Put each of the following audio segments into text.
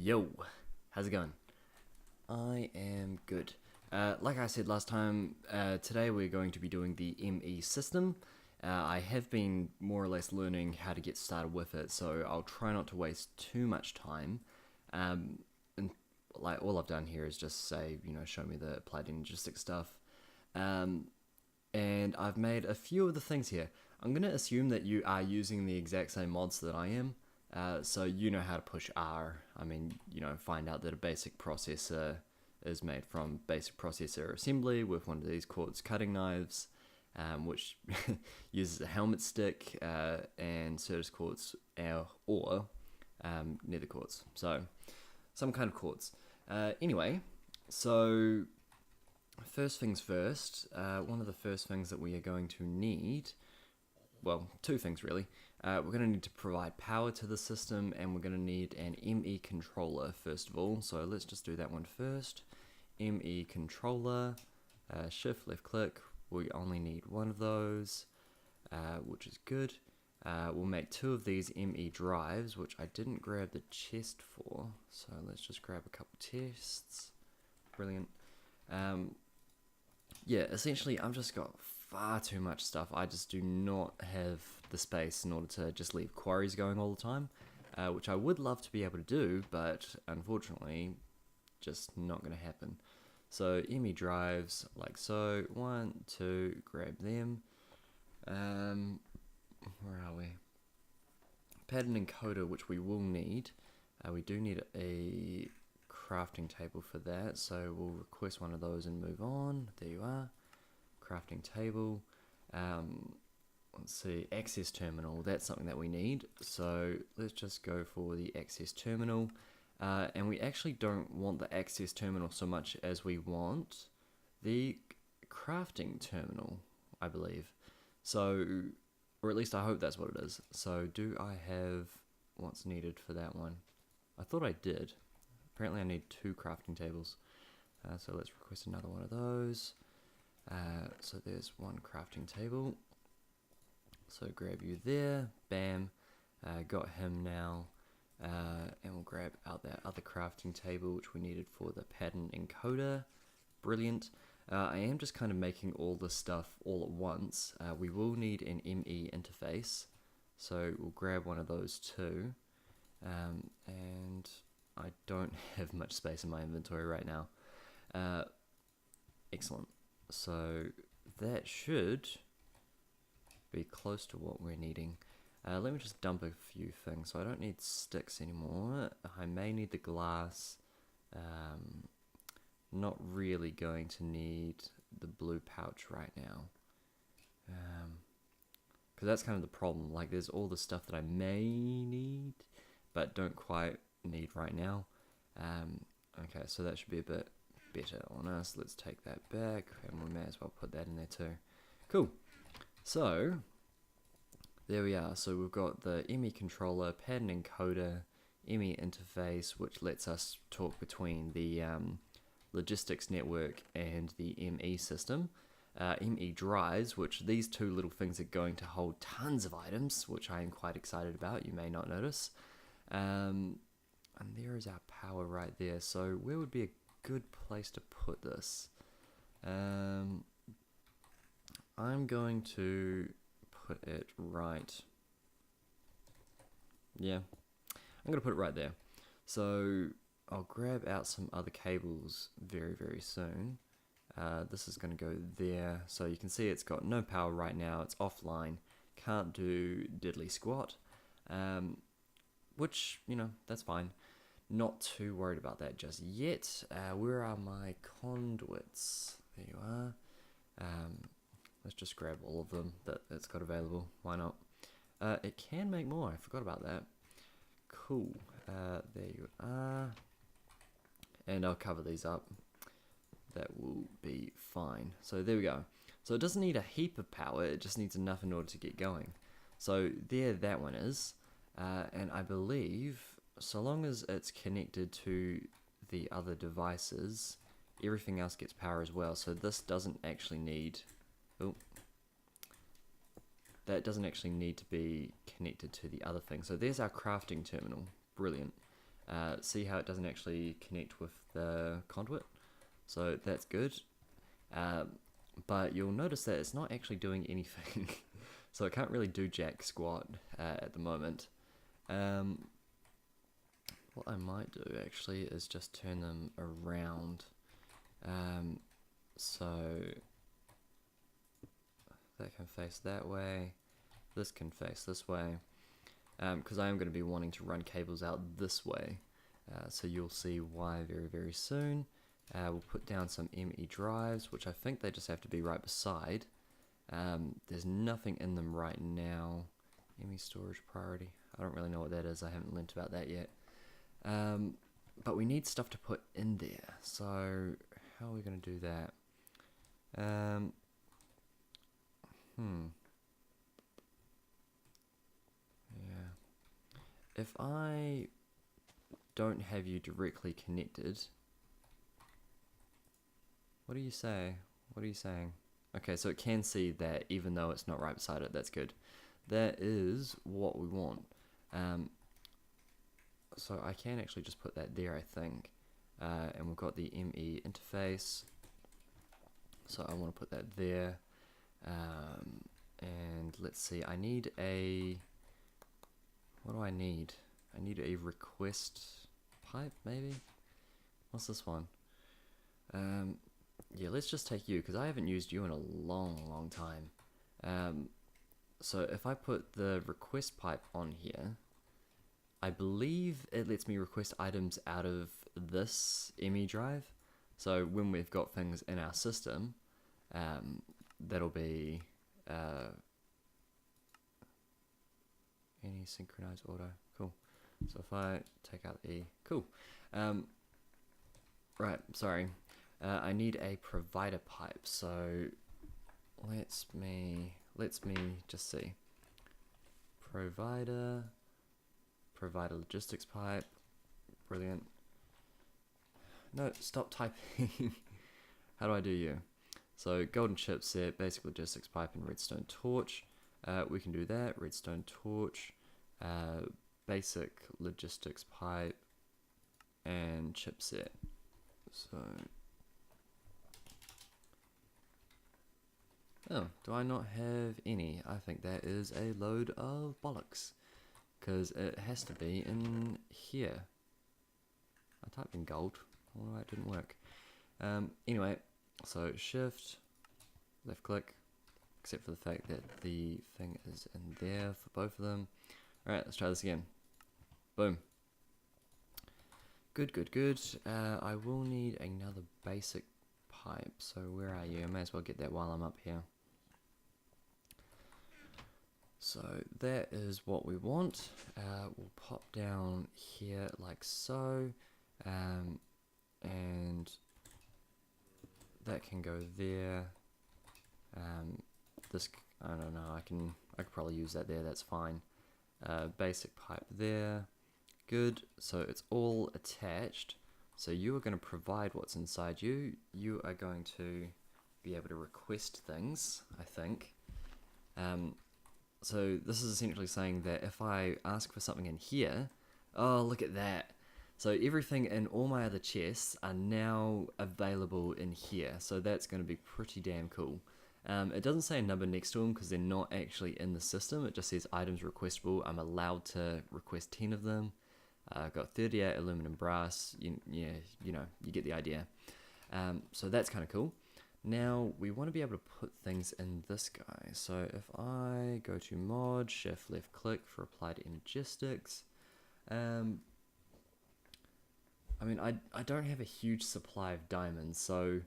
Yo, how's it going? I am good. Like I said last time, today we're going to be doing the ME system. I have been more or less learning how to get started with it, so I'll try not to waste too much time. And like all I've done here is just say, show me the applied energistics stuff. And I've made a few of the things here. I'm going to assume that you are using the exact same mods that I am. So you know how to push R. I mean, find out that a basic processor is made from basic processor assembly with one of these quartz cutting knives, which uses a helmet stick and Certus quartz or nether quartz. So some kind of quartz. Anyway, so first things first, one of the first things that we are going to need, well, two things really. We're going to need to provide power to the system, and we're going to need an Emmy Controller first of all. So let's just do that one first. Emmy Controller, shift left click. We only need one of those, which is good. We'll make two of these ME drives, which I didn't grab the chest for. So let's just grab a couple tests. Brilliant. Yeah, essentially I've just got far too much stuff. I just do not have the space in order to just leave quarries going all the time, which I would love to be able to do, but unfortunately just not going to happen. So ME drives like so, 1, 2, grab them. Where are we? Pattern encoder, which we will need. We do need a crafting table for that, so we'll request one of those and move on. There you are. Crafting table. Let's see, access terminal, that's something that we need, so let's just go for the access terminal. And we actually don't want the access terminal so much as we want the crafting terminal, I believe. So, or at least I hope that's what it is. So do I have what's needed for that one? I thought I did. Apparently I need 2 crafting tables. So let's request another one of those. So there's 1 crafting table. So grab you there, bam, got him now, and we'll grab out that other crafting table which we needed for the pattern encoder. Brilliant. I am just kind of making all this stuff all at once. We will need an ME interface, so we'll grab one of those too. And I don't have much space in my inventory right now. Excellent. So that should be close to what we're needing. Let me just dump a few things. So I don't need sticks anymore. I may need the glass. Not really going to need the blue pouch right now. Because that's kind of the problem. Like there's all the stuff that I may need, but don't quite need right now. Okay, so that should be a bit better on us. Let's take that back, and we may as well put that in there too. Cool. So there we are. So we've got the Emmy Controller, pattern encoder, Emmy Interface, which lets us talk between the logistics network and the ME system. ME drives, which these 2 little things are going to hold tons of items, which I am quite excited about. You may not notice. And there is our power right there. So where would be a good place to put this? I'm going to put it right. Yeah, I'm going to put it right there. So I'll grab out some other cables very, very soon. This is going to go there. So you can see it's got no power right now. It's offline. Can't do diddly squat. Which, that's fine. Not too worried about that just yet. Where are my conduits? There you are. Let's just grab all of them that it's got available. Why not? It can make more. I forgot about that. Cool. There you are. And I'll cover these up. That will be fine. So there we go. So it doesn't need a heap of power. It just needs enough in order to get going. So there that one is. And I believe so long as it's connected to the other devices, everything else gets power as well. So this doesn't actually need... Oh, that doesn't actually need to be connected to the other thing. So there's our crafting terminal. Brilliant. See how it doesn't actually connect with the conduit? So that's good. But you'll notice that it's not actually doing anything. So it can't really do jack squat at the moment. What I might do actually is just turn them around. So that can face that way. This can face this way. Because I am going to be wanting to run cables out this way. So you'll see why very, very soon. We'll put down some ME drives, which I think they just have to be right beside. There's nothing in them right now. ME storage priority. I don't really know what that is. I haven't learnt about that yet. But we need stuff to put in there. So how are we going to do that? Yeah. If I don't have you directly connected, what do you say? What are you saying? Okay, so it can see that even though it's not right beside it. That's good. That is what we want. So I can actually just put that there, I think. And we've got the Emmy Interface. So I want to put that there. And let's see, I need a... What do I need? I need a request pipe, maybe? What's this one? Yeah, let's just take you, because I haven't used you in a long time. So if I put the request pipe on here, I believe it lets me request items out of this ME drive. So when we've got things in our system, that'll be any synchronized auto. Cool. So if I take out E, cool. Right, sorry. I need a provider pipe. So let's me just see. Provider logistics pipe. Brilliant. No, stop typing. How do I do you? So golden chipset, basic logistics pipe, and redstone torch. We can do that. Redstone torch, basic logistics pipe, and chipset. So, oh, do I not have any? I think that is a load of bollocks, because it has to be in here. I typed in gold. Well, that didn't work. Anyway, so shift, left click, except for the fact that the thing is in there for both of them. Alright, let's try this again. Boom. Good. I will need another basic pipe. So where are you? I may as well get that while I'm up here. So that is what we want. We'll pop down here like so. And that can go there. This, I don't know, I could probably use that there, that's fine. Basic pipe there. Good, so it's all attached. So you are going to provide what's inside you. You are going to be able to request things, I think. So this is essentially saying that if I ask for something in here, oh, look at that. So everything in all my other chests are now available in here. So that's going to be pretty damn cool. It doesn't say a number next to them because they're not actually in the system. It just says items requestable. I'm allowed to request 10 of them. I've got 38 aluminum brass. You get the idea. So that's kind of cool. Now we want to be able to put things in this guy. So if I go to mod, shift left click for apply to Energistics. I mean, I don't have a huge supply of diamonds, so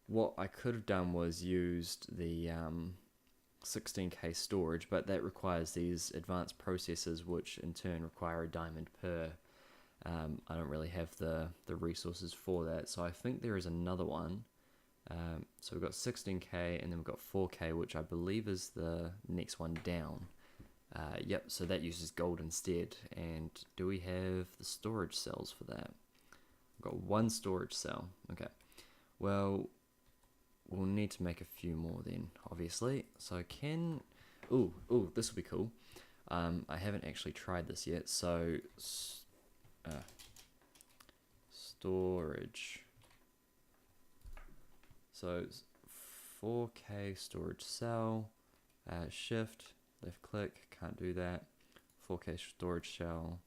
what I could have done was used the 16k storage, but that requires these advanced processors, which in turn require a diamond per. I don't really have the resources for that, so I think there is another one. So we've got 16k, and then we've got 4k, which I believe is the next one down. Yep, so that uses gold instead. And do we have the storage cells for that? We've got one storage cell. Okay, well, we'll need to make a few more then, obviously. So can... Ooh, this will be cool. I haven't actually tried this yet, so... storage. So 4K storage cell, shift, left click, can't do that. 4K storage cell,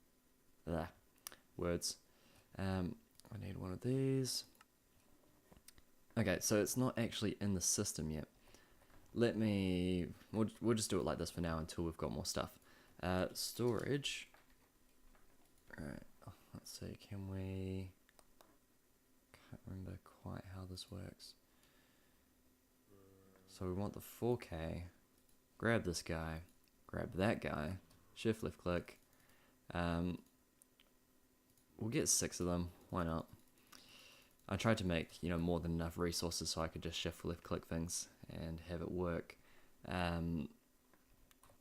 words. I need one of these. Okay, so it's not actually in the system yet. We'll just do it like this for now until we've got more stuff. Storage. Alright, let's see, can't remember quite how this works. So we want the 4K, grab this guy, grab that guy, shift left click. We'll get 6 of them, why not? I tried to make, more than enough resources so I could just shift left click things and have it work.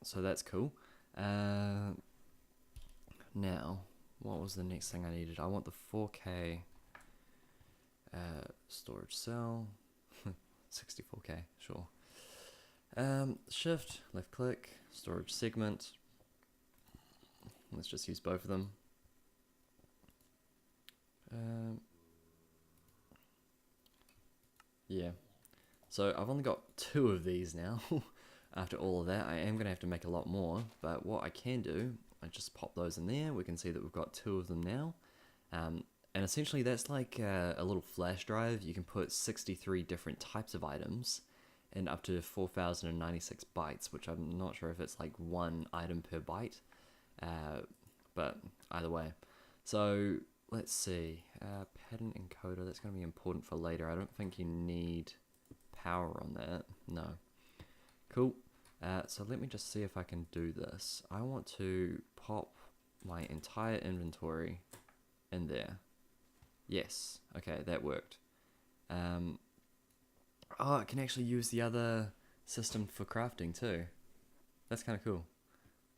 So that's cool. Now, what was the next thing I needed? I want the 4K storage cell. 64K, sure. Shift, left click, storage segment. Let's just use both of them. Yeah. So I've only got 2 of these now. After all of that, I am going to have to make a lot more. But what I can do, I just pop those in there. We can see that we've got 2 of them now. And essentially that's like a little flash drive. You can put 63 different types of items and up to 4096 bytes, which I'm not sure if it's like 1 item per byte. But either way. So let's see. Pattern encoder, that's going to be important for later. I don't think you need power on that. No. Cool. So let me just see if I can do this. I want to pop my entire inventory in there. Yes. Okay, that worked. Oh, I can actually use the other system for crafting too. That's kind of cool.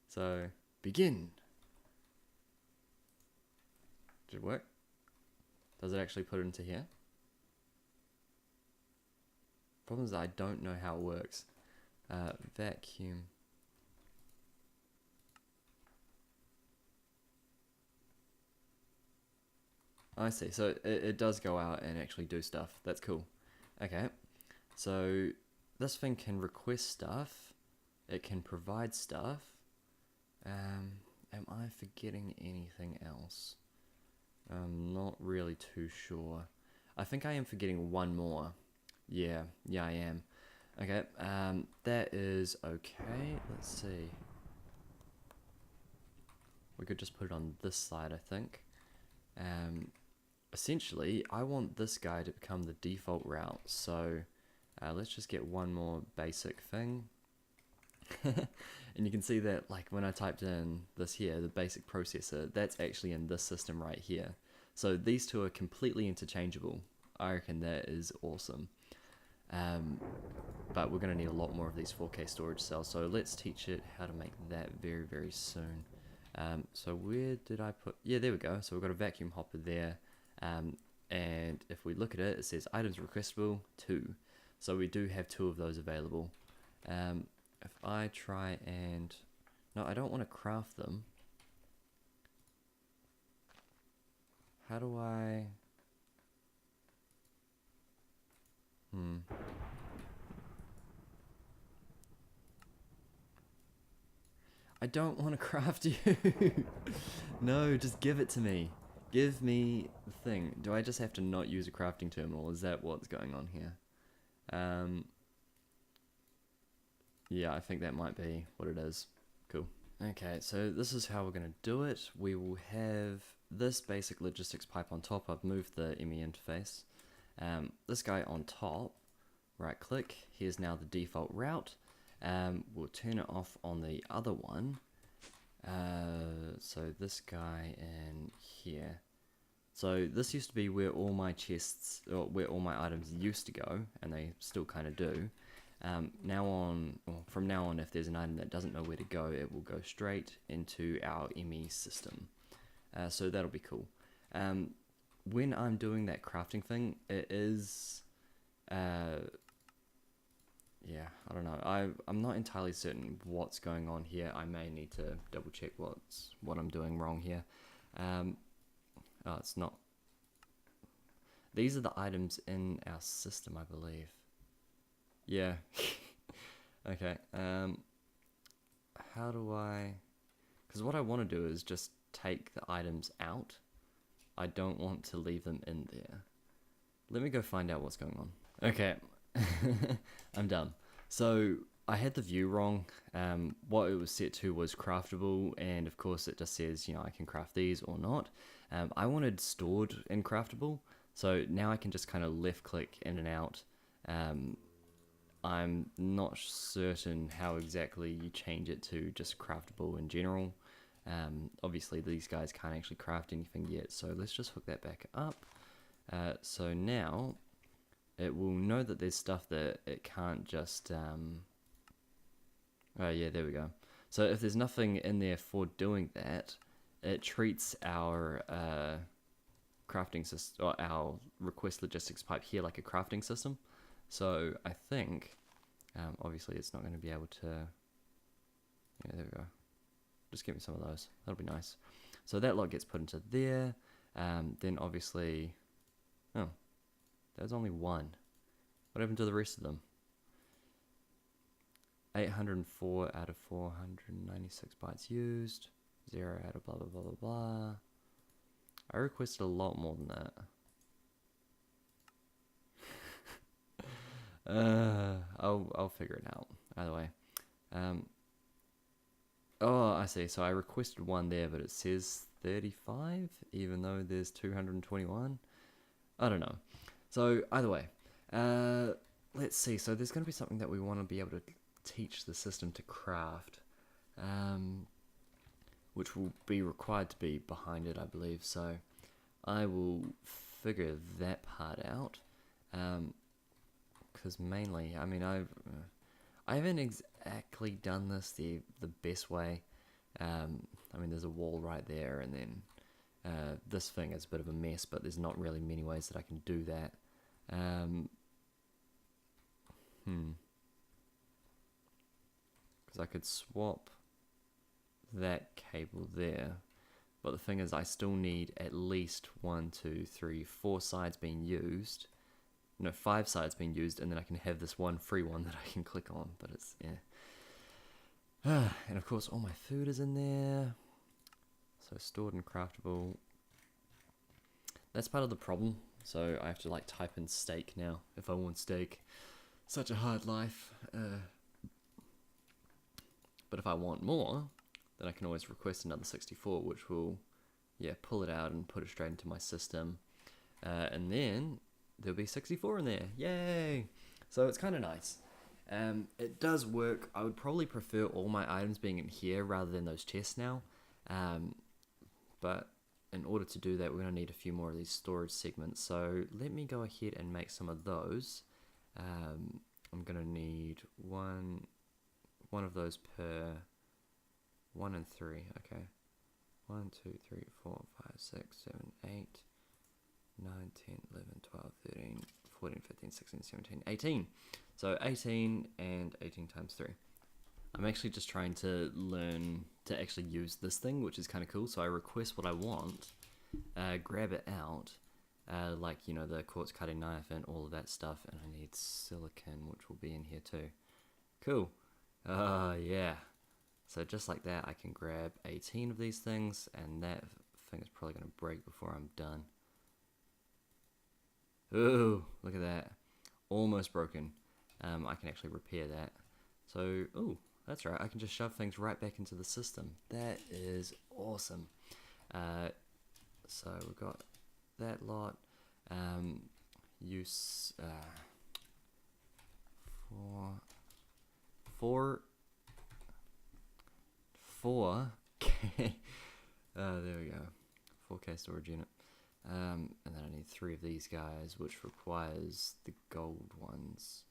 So, begin. Did it work? Does it actually put it into here? Problem is I don't know how it works. Vacuum. I see. So it does go out and actually do stuff. That's cool. Okay. So this thing can request stuff. It can provide stuff. Am I forgetting anything else? I'm not really too sure. I think I am forgetting one more. Yeah, I am. Okay, that is okay. Let's see. We could just put it on this side, I think. Essentially, I want this guy to become the default route. So let's just get one more basic thing. And you can see that, like, when I typed in this here, the basic processor, that's actually in this system right here. So these two are completely interchangeable. I reckon that is awesome. But we're going to need a lot more of these 4K storage cells, so let's teach it how to make that very, very soon. So where did I put... Yeah, there we go. So we've got a vacuum hopper there. And if we look at it, it says items requestable 2. So we do have 2 of those available. If I try and... No, I don't want to craft them. How do I... I don't want to craft you. No, just give it to me. Give me the thing. Do I just have to not use a crafting terminal? Is that what's going on here? Yeah, I think that might be what it is. Cool. Okay, so this is how we're going to do it. We will have this basic logistics pipe on top. I've moved the Emmy interface. This guy on top, right click, here's now the default route. We'll turn it off on the other one. So this guy in here. So this used to be where all my chests, or where all my items used to go, and they still kind of do. From now on, if there's an item that doesn't know where to go, it will go straight into our Emmy system. So that'll be cool. When I'm doing that crafting thing, it is... yeah, I don't know. I'm not entirely certain what's going on here. I may need to double check what I'm doing wrong here. Oh, it's not. These are the items in our system, I believe. Yeah. Okay. How do I... Because what I want to do is just take the items out. I don't want to leave them in there. Let me go find out what's going on. Okay. I'm done. So I had the view wrong. What it was set to was craftable, and of course it just says, you know, I can craft these or not. I wanted stored in craftable, so now I can just kind of left click in and out. I'm not certain how exactly you change it to just craftable in general. Obviously these guys can't actually craft anything yet, so let's just hook that back up. So now it will know that there's stuff that it can't just... Oh yeah, there we go. So if there's nothing in there for doing that, it treats our crafting system, or our request logistics pipe here, like a crafting system. So I think, obviously it's not going to be able to... Yeah, there we go. Just give me some of those. That'll be nice. So that lot gets put into there. Then obviously... Oh, there's only one. What happened to the rest of them? 804 out of 496 bytes used. 0 out of blah blah blah blah blah. I requested a lot more than that. I'll figure it out. Either way. Oh, I see. So I requested one there, but it says 35, even though there's 221. I don't know. So either way, let's see. So there's going to be something that we want to be able to teach the system to craft, which will be required to be behind it, I believe. So I will figure that part out, because mainly, I mean, I haven't exactly done this the best way. I mean, there's a wall right there, and then this thing is a bit of a mess, but there's not really many ways that I can do that. Because I could swap that cable there, but the thing is I still need at least 1, 2, 3, 4 sides being used. No, 5 sides being used, and then I can have this one free one that I can click on, but it's, yeah. And of course all my food is in there. So stored and craftable. That's part of the problem. So I have to like type in steak now if I want steak. Such a hard life. But if I want more, then I can always request another 64, which will, yeah, pull it out and put it straight into my system. And then there'll be 64 in there. Yay! So it's kind of nice. It does work. I would probably prefer all my items being in here rather than those chests now. But in order to do that, we're going to need a few more of these storage segments. So let me go ahead and make some of those. I'm going to need one of those per 1 and 3. Okay. 1, 2, 3, 4, 5, 6, 7, 8, 9, 10, 11, 12, 13, 14, 15, 16, 17, 18. So 18 and 18 times 3. I'm actually just trying to learn to actually use this thing, which is kind of cool. So I request what I want, grab it out, like, you know, the quartz cutting knife and all of that stuff. And I need silicon, which will be in here too. Cool. Yeah. So just like that, I can grab 18 of these things, and that thing is probably going to break before I'm done. Ooh, look at that. Almost broken. I can actually repair that. So, ooh, that's right. I can just shove things right back into the system. That is awesome. So we've got that lot. Use four. There we go. 4K storage unit. And then I need 3 of these guys, which requires the gold ones.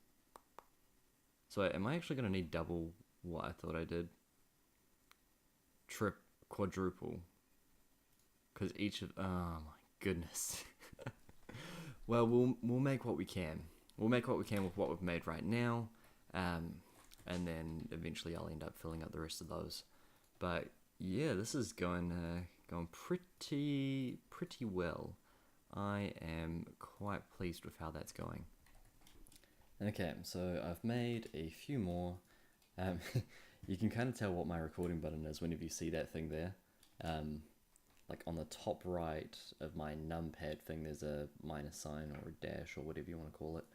So am I actually going to need double what I thought I did? Quadruple. Because each of... Oh my goodness. Well, we'll make what we can. We'll make what we can with what we've made right now. And then eventually I'll end up filling up the rest of those. But yeah, this is going pretty well. I am quite pleased with how that's going. Okay, so I've made a few more. You can kind of tell what my recording button is whenever you see that thing there. Like on the top right of my numpad thing, there's a minus sign or a dash or whatever you want to call it.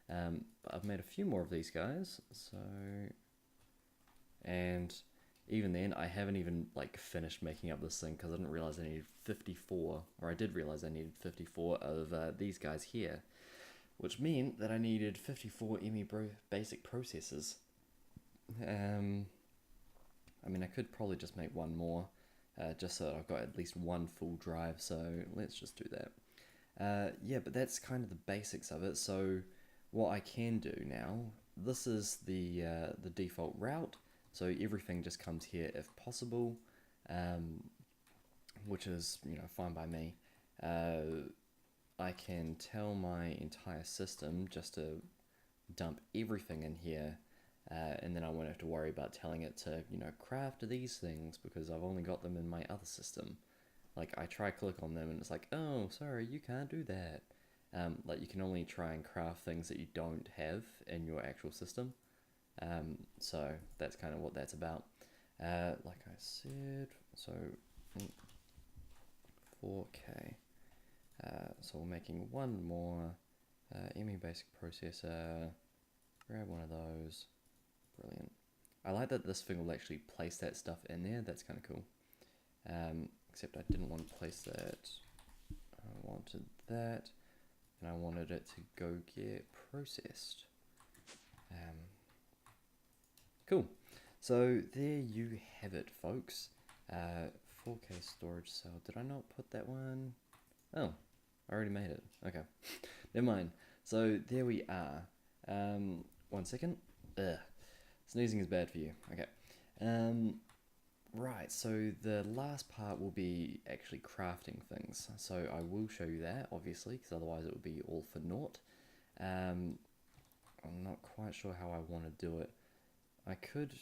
But I've made a few more of these guys, so, and even then I haven't even like finished making up this thing because I didn't realize I needed 54, or I did realize I needed 54 of these guys here, which meant that I needed 54 Emmy basic processors. I mean, I could probably just make one more, just so that I've got at least one full drive, so let's just do that. Yeah, but that's kind of the basics of it. So what I can do now, this is the default route, so everything just comes here if possible, which is, you know, fine by me. I can tell my entire system just to dump everything in here, and then I won't have to worry about telling it to, you know, craft these things because I've only got them in my other system. Like, I try click on them and it's like, oh, sorry, you can't do that. Like, you can only try and craft things that you don't have in your actual system. So that's kind of what that's about. Like I said, so 4K. So we're making one more Emmy basic processor. Grab one of those. Brilliant. I like that this thing will actually place that stuff in there. That's kind of cool. Except I didn't want to place that. I wanted that. And I wanted it to go get processed. Cool. So there you have it, folks. 4K storage cell. Did I not put that one? Oh, I already made it. Okay. Never mind. So there we are. 1 second. Ugh. Sneezing is bad for you. Okay. Right, so the last part will be actually crafting things. So I will show you that, obviously, because otherwise it would be all for naught. I'm not quite sure how I want to do it. I could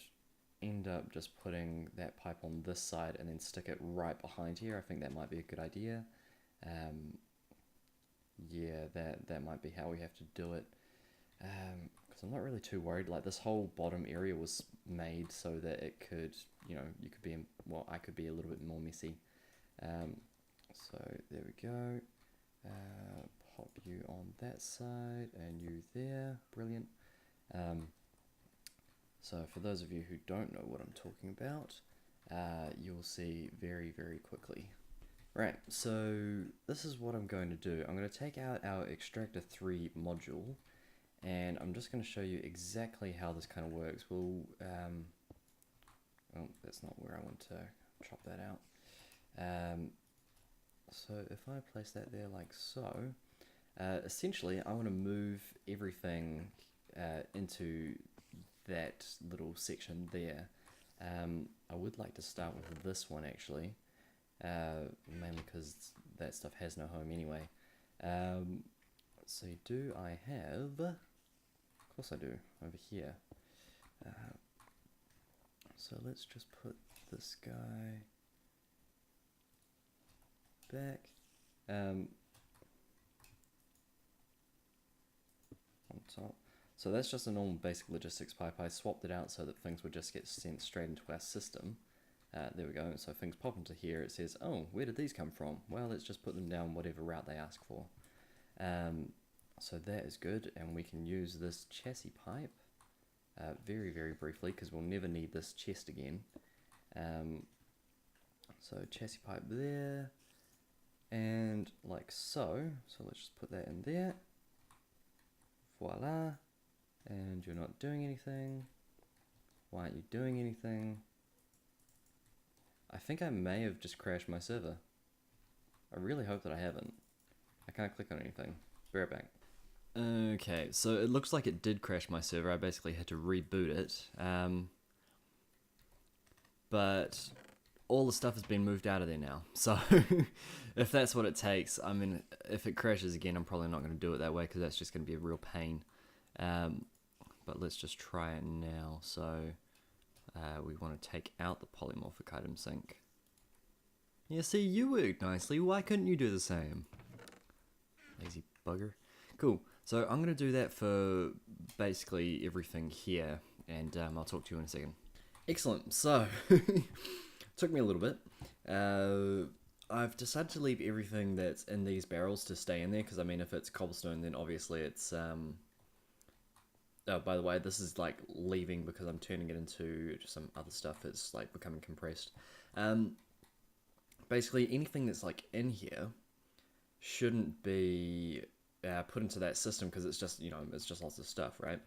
end up just putting that pipe on this side and then stick it right behind here. I think that might be a good idea. Yeah, that might be how we have to do it. Because I'm not really too worried. Like, this whole bottom area was made so that it could, you know, you could be, well, I could be a little bit more messy. So there we go. Pop you on that side and you there. Brilliant. So for those of you who don't know what I'm talking about, you'll see very, very quickly. Right, so this is what I'm going to do. I'm going to take out our Extractor 3 module, and I'm just going to show you exactly how this kind of works. We'll, oh, that's not where I want to chop that out. So if I place that there like so, essentially I want to move everything into that little section there. I would like to start with this one actually, mainly because that stuff has no home anyway. So do I have, of course I do, over here. So let's just put this guy back. On top. So that's just a normal basic logistics pipe. I swapped it out so that things would just get sent straight into our system. There we go. So things pop into here. It says, oh, where did these come from? Well, let's just put them down whatever route they ask for. So that is good, and we can use this chassis pipe very, very briefly because we'll never need this chest again. So chassis pipe there, and like so. So let's just put that in there. Voila. And you're not doing anything. Why aren't you doing anything? I think I may have just crashed my server. I really hope that I haven't. I can't click on anything. Be right back. Okay, so it looks like it did crash my server. I basically had to reboot it. But all the stuff has been moved out of there now. So if that's what it takes, I mean, if it crashes again, I'm probably not going to do it that way because that's just going to be a real pain. But let's just try it now. So we want to take out the polymorphic item sync. Yeah, see, you worked nicely. Why couldn't you do the same? bugger. Cool. So I'm going to do that for basically everything here, and I'll talk to you in a second. Excellent. So, took me a little bit. I've decided to leave everything that's in these barrels to stay in there, because I mean, if it's cobblestone, then obviously it's... Oh, by the way, this is like leaving because I'm turning it into just some other stuff. It's like becoming compressed. Basically, anything that's like in here shouldn't be put into that system, because it's just, it's just lots of stuff, right?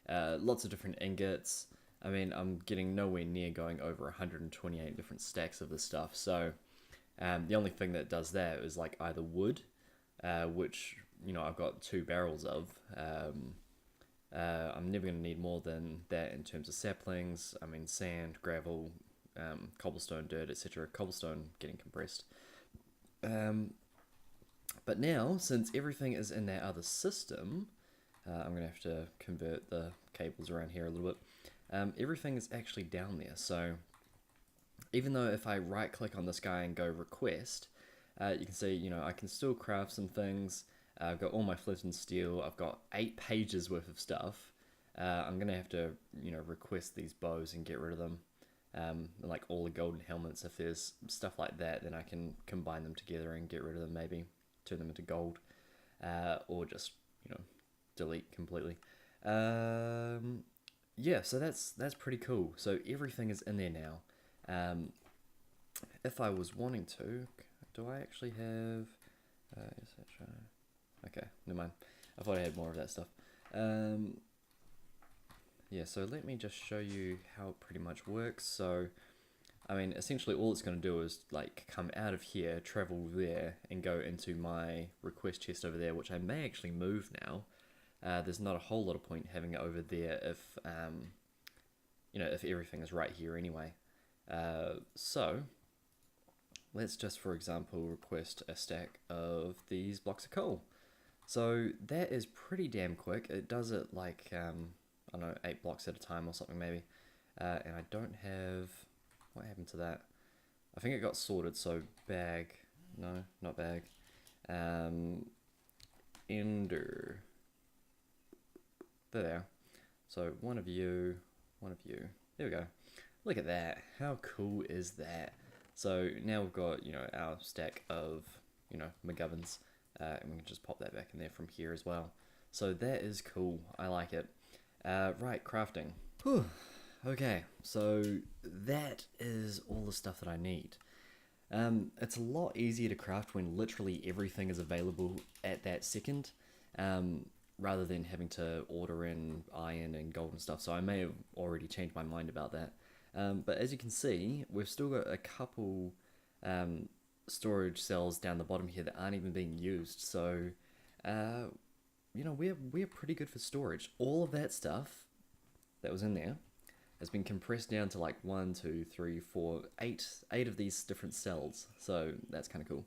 Lots of different ingots. I mean, I'm getting nowhere near going over 128 different stacks of this stuff. So the only thing that does that is like either wood, which, I've got 2 barrels of. I'm never going to need more than that in terms of saplings. I mean, sand, gravel, cobblestone, dirt, etc. Cobblestone getting compressed. But now, since everything is in that other system, I'm going to have to convert the cables around here a little bit. Everything is actually down there. So even though if I right click on this guy and go request, you can see, I can still craft some things. I've got all my flint and steel. I've got 8 pages worth of stuff. I'm going to have to, request these bows and get rid of them. Like all the golden helmets, if there's stuff like that, then I can combine them together and get rid of them, maybe turn them into gold, or just, delete completely. Yeah, so that's pretty cool. So everything is in there now. If I was wanting to, do I actually have... Okay, never mind. I thought I had more of that stuff. Yeah, so let me just show you how it pretty much works. So, I mean, essentially all it's going to do is like come out of here, travel there, and go into my request chest over there, which I may actually move now. There's not a whole lot of point having it over there if, if everything is right here anyway. So, let's just, for example, request a stack of these blocks of coal. So that is pretty damn quick. It does it like, I don't know, 8 blocks at a time or something maybe. And I don't have... What happened to that? I think it got sorted, so bag... No, not bag. Ender. There. So one of you. There we go. Look at that. How cool is that? So now we've got, our stack of, McGoverns. And we can just pop that back in there from here as well. So that is cool. I like it. Right, crafting. Whew. Okay, so that is all the stuff that I need. It's a lot easier to craft when literally everything is available at that second, rather than having to order in iron and gold and stuff. So I may have already changed my mind about that. But as you can see, we've still got a couple storage cells down the bottom here that aren't even being used. So, we're pretty good for storage. All of that stuff that was in there has been compressed down to like 1, 2, 3, 4, 8 of these different cells. So that's kind of cool.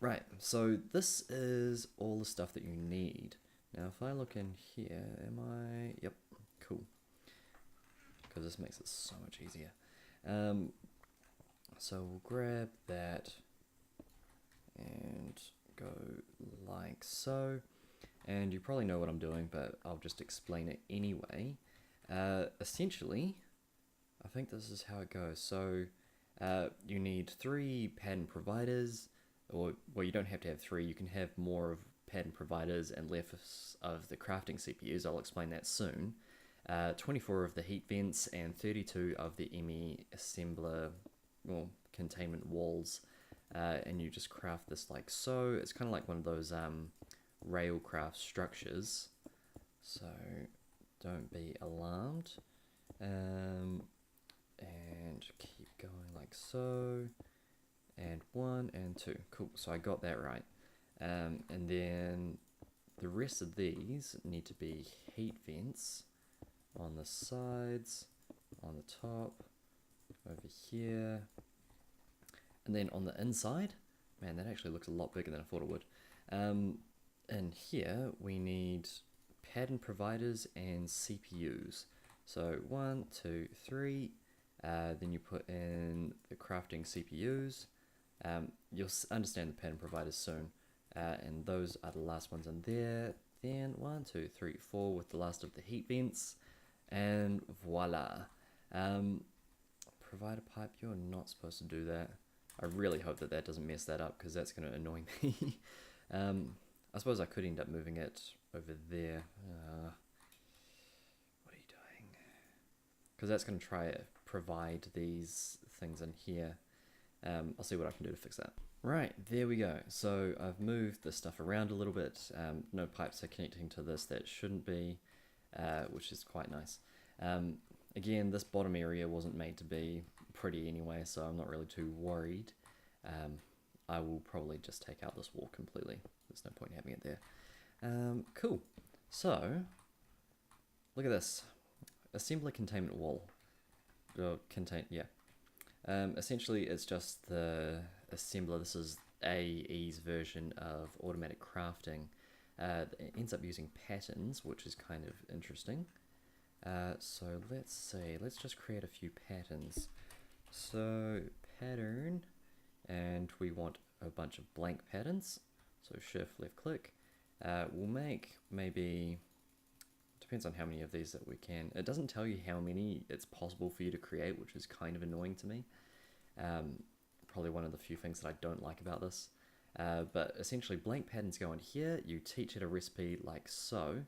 Right, so this is all the stuff that you need. Now, if I look in here, am I... Yep, cool. Because this makes it so much easier. So we'll grab that and go like so. And you probably know what I'm doing, but I'll just explain it anyway. Essentially, I think this is how it goes. So you need 3 pattern providers, or well, you don't have to have 3. You can have more of pattern providers and less of the crafting CPUs. I'll explain that soon. 24 of the heat vents and 32 of the Emmy assembler, well, containment walls. And you just craft this like so. It's kind of like one of those railcraft structures. So don't be alarmed. And keep going like so. And 1 and 2. Cool, so I got that right. And then the rest of these need to be heat vents on the sides, on the top, over here. And then on the inside, man, that actually looks a lot bigger than I thought it would. And here we need pattern providers and CPUs. So 1, 2, 3. Then you put in the crafting CPUs. You'll understand the pattern providers soon. and those are the last ones in there. Then 1, 2, 3, 4 with the last of the heat vents, and voila. Provide a pipe. You're not supposed to do that. I really hope that that doesn't mess that up, because that's going to annoy me. I suppose I could end up moving it over there. What are you doing? Because that's going to try to provide these things in here. I'll see what I can do to fix that. Right, there we go. So I've moved the stuff around a little bit. No pipes are connecting to this that shouldn't be, which is quite nice. Again, this bottom area wasn't made to be pretty anyway, so I'm not really too worried. I will probably just take out this wall completely. There's no point in having it there. Cool. So, look at this. Assembler containment wall. Essentially, it's just the assembler. This is AE's version of automatic crafting. It ends up using patterns, which is kind of interesting. So let's see. Let's just create a few patterns. So pattern, and we want a bunch of blank patterns. So shift left click. We'll make maybe, depends on how many of these that we can. It doesn't tell you how many it's possible for you to create, which is kind of annoying to me. Probably one of the few things that I don't like about this. But essentially blank patterns go in here. You teach it a recipe like so.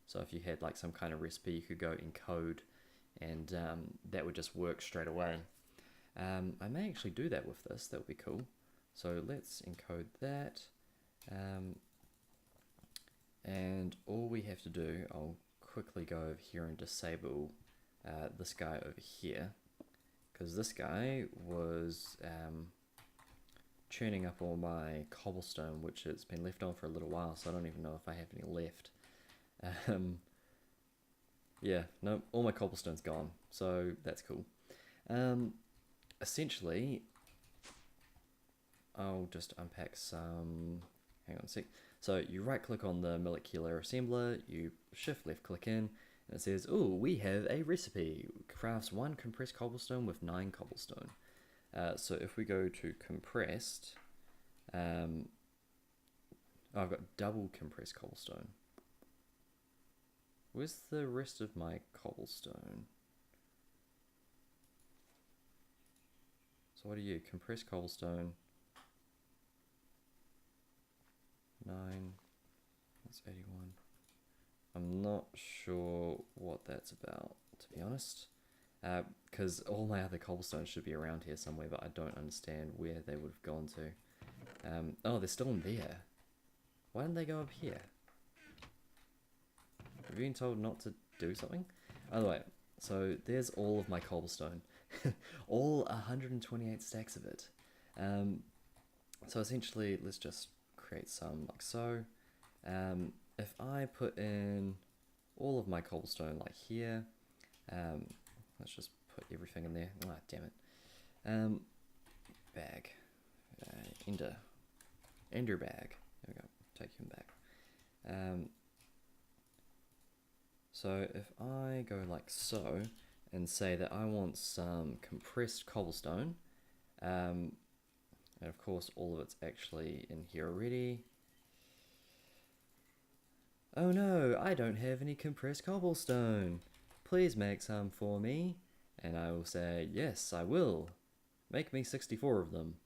So if you had like some kind of recipe, you could go encode, and that would just work straight away. I may actually do that with this. That would be cool. So let's encode that. And all we have to do, I'll quickly go over here and disable this guy over here, because this guy was churning up all my cobblestone, which has been left on for a little while, so I don't even know if I have any left. Yeah, no, all my cobblestone's gone, so that's cool. Essentially, I'll just unpack some, hang on a sec. So you right click on the molecular assembler, you shift left click in, and it says, oh, we have a recipe. Crafts 1 compressed cobblestone with 9 cobblestone. So if we go to compressed, I've got double compressed cobblestone. Where's the rest of my cobblestone? So what are you? Compressed cobblestone. 9. That's 81. I'm not sure what that's about, to be honest. Because all my other cobblestones should be around here somewhere, but I don't understand where they would have gone to. Oh, they're still in there. Why didn't they go up here? Have you been told not to do something? Either way, so there's all of my cobblestone. All 128 stacks of it. So essentially, let's just create some like so. If I put in all of my cobblestone like here, let's just put everything in there. Ah, damn it. Bag. Ender bag. There we go. Take him back. So if I go like so and say that I want some compressed cobblestone, and of course all of it's actually in here already. Oh no, I don't have any compressed cobblestone. Please make some for me. And I will say, yes, I will. Make me 64 of them.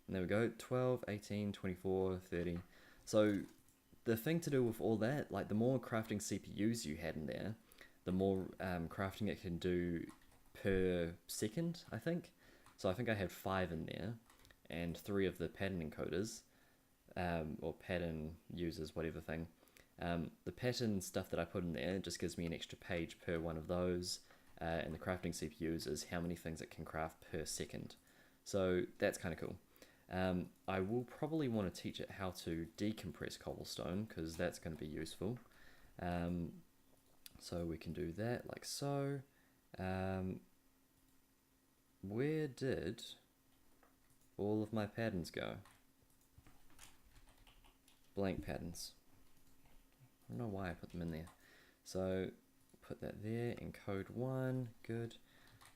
And there we go, 12, 18, 24, 30. So the thing to do with all that, like the more crafting CPUs you had in there, the more crafting it can do per second, I think. So I think I had 5 in there, and 3 of the pattern encoders, or pattern users, whatever thing. The pattern stuff that I put in there just gives me an extra page per one of those, and the crafting CPUs is how many things it can craft per second. So that's kind of cool. I will probably want to teach it how to decompress cobblestone, because that's going to be useful. So we can do that like so. Where did all of my patterns go? Blank patterns. I don't know why I put them in there. So put that there, encode 1, good.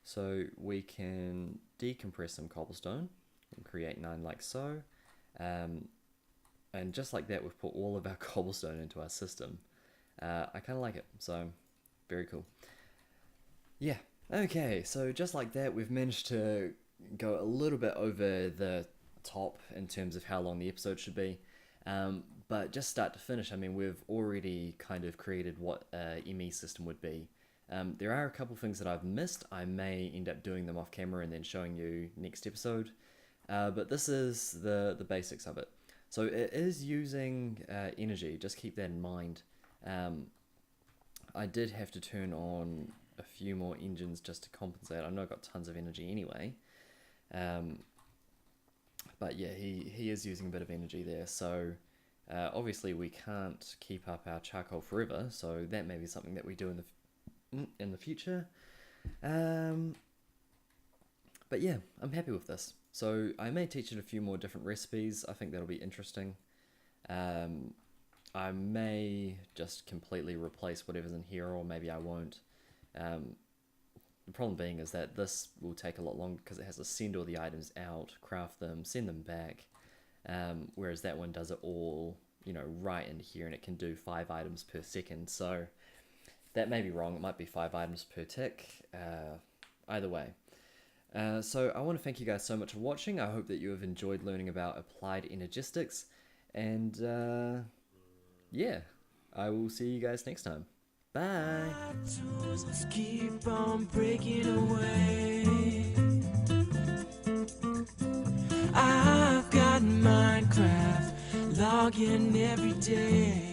So we can decompress some cobblestone and create 9 like so. And just like that, we've put all of our cobblestone into our system. I kind of like it, so very cool. Yeah, okay, so just like that, we've managed to go a little bit over the top in terms of how long the episode should be. But just start to finish, I mean, we've already kind of created what a Emmy system would be. There are a couple things that I've missed. I may end up doing them off camera and then showing you next episode. But this is the basics of it. So it is using energy, just keep that in mind. I did have to turn on a few more engines just to compensate. I know I've got tons of energy anyway. But yeah, he is using a bit of energy there. So obviously we can't keep up our charcoal forever. So that may be something that we do in the future. But yeah, I'm happy with this. So I may teach it a few more different recipes. I think that'll be interesting. I may just completely replace whatever's in here, or maybe I won't. The problem being is that this will take a lot longer because it has to send all the items out, craft them, send them back. Whereas that one does it all, you know, right in here, and it can do 5 items per second. So that may be wrong. It might be 5 items per tick. Either way. So I want to thank you guys so much for watching. I hope that you have enjoyed learning about applied energistics. And yeah, I will see you guys next time. Bye. Keep on breaking away. I've got Minecraft logging every day.